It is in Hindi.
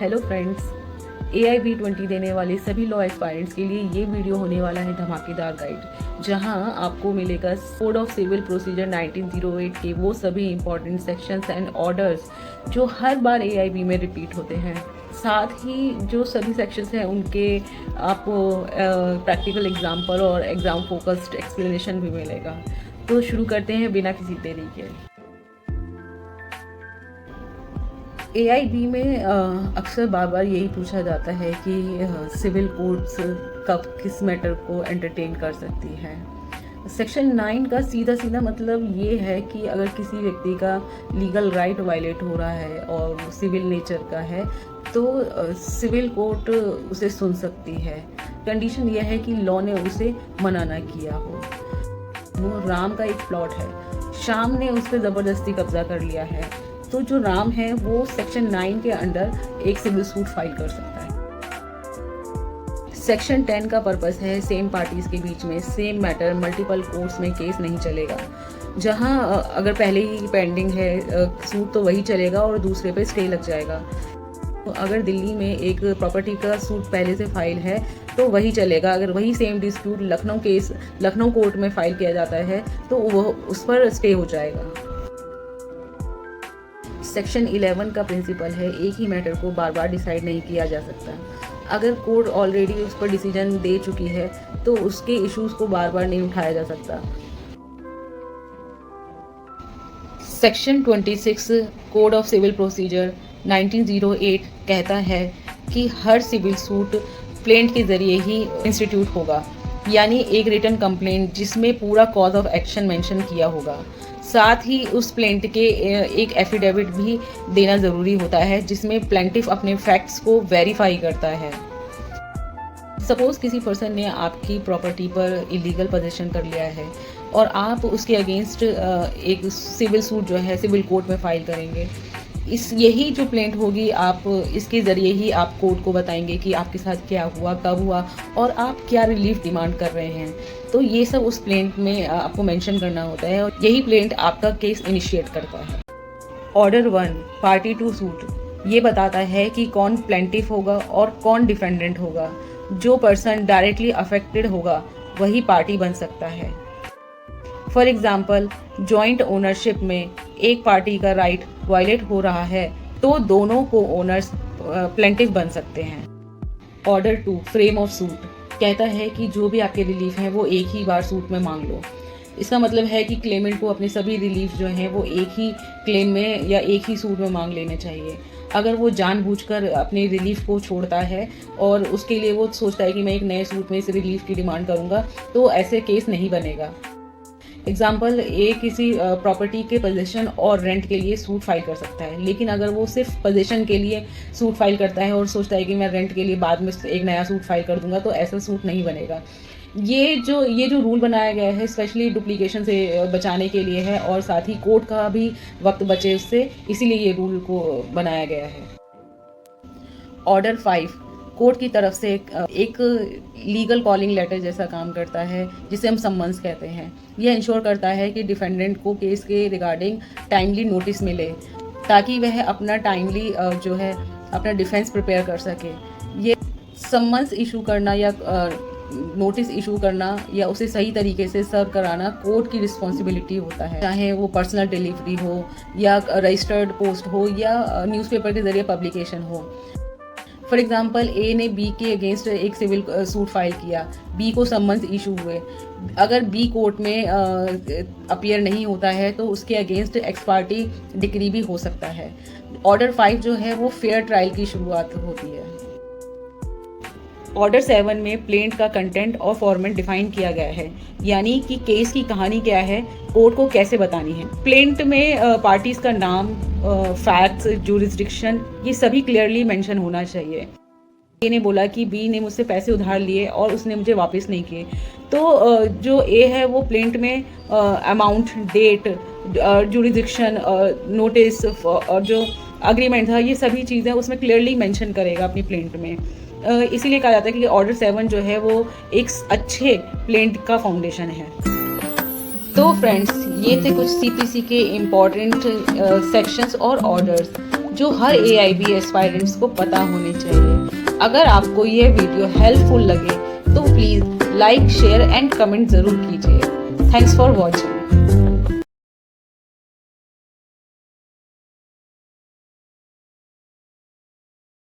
हेलो फ्रेंड्स, AIB20 देने वाले सभी लॉ एस्पायरेंट्स के लिए ये वीडियो होने वाला है धमाकेदार गाइड, जहां आपको मिलेगा कोड ऑफ सिविल प्रोसीजर 1908 के वो सभी इंपॉर्टेंट सेक्शंस एंड ऑर्डर्स जो हर बार AIB में रिपीट होते हैं। साथ ही जो सभी सेक्शंस हैं उनके आपको प्रैक्टिकल एग्जाम्पल और एग्ज़ाम फोकस्ड एक्सप्लेनेशन भी मिलेगा। तो शुरू करते हैं बिना किसी देरी के। AIB में अक्सर बार बार यही पूछा जाता है कि सिविल कोर्ट्स कब किस मैटर को एंटरटेन कर सकती है। सेक्शन 9 का सीधा मतलब ये है कि अगर किसी व्यक्ति का लीगल राइट वायलेट हो रहा है और वो सिविल नेचर का है तो सिविल कोर्ट उसे सुन सकती है। कंडीशन यह है कि लॉ ने उसे मना ना किया हो। वो राम का एक प्लॉट है, शाम ने उस पर ज़बरदस्ती कब्जा कर लिया है, तो जो राम है वो सेक्शन 9 के अंडर एक सिविल सूट फाइल कर सकता है। सेक्शन 10 का पर्पस है सेम पार्टीज के बीच में सेम मैटर मल्टीपल कोर्ट्स में केस नहीं चलेगा। जहां अगर पहले ही पेंडिंग है सूट तो वही चलेगा और दूसरे पे स्टे लग जाएगा। तो अगर दिल्ली में एक प्रॉपर्टी का सूट पहले से फाइल है तो वही चलेगा। अगर वही सेम डिस्प्यूट लखनऊ कोर्ट में फाइल किया जाता है तो वो उस पर स्टे हो जाएगा। सेक्शन 11 का प्रिंसिपल है एक ही मैटर को बार बार डिसाइड नहीं किया जा सकता। अगर कोर्ट ऑलरेडी उस पर डिसीजन दे चुकी है तो उसके इश्यूज को बार बार नहीं उठाया जा सकता। Section 26 code of civil procedure 1908 कहता है कि हर सिविल सूट प्लेंट के जरिए ही इंस्टीट्यूट होगा, यानी एक रिटन कंप्लेंट जिसमें पूरा कॉज ऑफ एक्शन मेंशन किया होगा। साथ ही उस प्लेंट के एक एफिडेविट भी देना ज़रूरी होता है जिसमें प्लेंटिफ अपने फैक्ट्स को वेरीफाई करता है। सपोज़ किसी पर्सन ने आपकी प्रॉपर्टी पर इलीगल पोजीशन कर लिया है और आप उसके अगेंस्ट एक सिविल सूट जो है सिविल कोर्ट में फाइल करेंगे। यही जो प्लेंट होगी आप इसके ज़रिए ही आप कोर्ट को बताएंगे कि आपके साथ क्या हुआ, कब हुआ और आप क्या रिलीफ डिमांड कर रहे हैं। तो ये सब उस प्लेंट में आपको मेंशन करना होता है और यही प्लेंट आपका केस इनिशिएट करता है। ऑर्डर 1 पार्टी टू सूट ये बताता है कि कौन प्लेंटिफ होगा और कौन डिफेंडेंट होगा। जो पर्सन डायरेक्टली अफेक्टेड होगा वही पार्टी बन सकता है। फॉर एग्जाम्पल जॉइंट ओनरशिप में एक पार्टी का राइट वायलेट हो रहा है तो दोनों को ओनर्स प्लेंटिफ बन सकते हैं। ऑर्डर 2 फ्रेम ऑफ सूट कहता है कि जो भी आपके रिलीफ हैं वो एक ही बार सूट में मांग लो। इसका मतलब है कि क्लेमेंट को अपने सभी रिलीफ जो हैं वो एक ही क्लेम में या एक ही सूट में मांग लेने चाहिए। अगर वो जानबूझकर अपने रिलीफ को छोड़ता है और उसके लिए वो सोचता है कि मैं एक नए सूट में इस रिलीफ की डिमांड करूँगा तो ऐसे केस नहीं बनेगा। एग्जाम्पल ए किसी प्रॉपर्टी के पोजीशन और रेंट के लिए सूट फाइल कर सकता है, लेकिन अगर वो सिर्फ पोजीशन के लिए सूट फाइल करता है और सोचता है कि मैं रेंट के लिए बाद में एक नया सूट फाइल कर दूंगा तो ऐसा सूट नहीं बनेगा। ये जो रूल बनाया गया है स्पेशली डुप्लीकेशन से बचाने के लिए है और साथ ही कोर्ट का भी वक्त बचे उससे, इसीलिए ये रूल को बनाया गया है। ऑर्डर 5 कोर्ट की तरफ से एक लीगल कॉलिंग लेटर जैसा काम करता है जिसे हम सम्मन्स कहते हैं। यह इंश्योर करता है कि डिफेंडेंट को केस के रिगार्डिंग टाइमली नोटिस मिले ताकि वह अपना टाइमली जो है अपना डिफेंस प्रिपेयर कर सके। ये सम्मन्स इशू करना या नोटिस इशू करना या उसे सही तरीके से सर्व कराना कोर्ट की रिस्पॉन्सिबिलिटी होता है, चाहे वो पर्सनल डिलीवरी हो या रजिस्टर्ड पोस्ट हो या न्यूज़पेपर के जरिए पब्लिकेशन हो। फॉर एग्जाम्पल ए ने बी के अगेंस्ट एक सिविल सूट फाइल किया, बी को सम्मन्स इशू हुए। अगर बी कोर्ट में अपीयर नहीं होता है तो उसके अगेंस्ट एक्स पार्टी डिक्री भी हो सकता है। ऑर्डर 5 जो है वो फेयर ट्रायल की शुरुआत होती है। ऑर्डर 7 में प्लेंट का कंटेंट और फॉर्मेट डिफाइन किया गया है, यानी कि केस की कहानी क्या है, कोर्ट को कैसे बतानी है। प्लेंट में पार्टीज का नाम, फैक्ट्स, जुरिस्डिक्शन ये सभी क्लियरली मेंशन होना चाहिए। ए ने बोला कि बी ने मुझसे पैसे उधार लिए और उसने मुझे वापस नहीं किए, तो जो ए है वो प्लेंट में अमाउंट, डेट, जुरिस्डिक्शन, नोटिस और जो अग्रीमेंट था ये सभी चीज़ें उसमें क्लियरली मेंशन करेगा अपनी प्लेंट में। इसीलिए कहा जाता है कि ऑर्डर 7 जो है वो एक अच्छे प्लेंट का फाउंडेशन है। तो फ्रेंड्स ये थे कुछ CPC के इम्पॉर्टेंट सेक्शंस और ऑर्डर्स जो हर AIB एस्पायरेंट्स को पता होनी चाहिए। अगर आपको यह वीडियो हेल्पफुल लगे तो please like, share and comment ज़रूर कीजिए। Thanks for watching.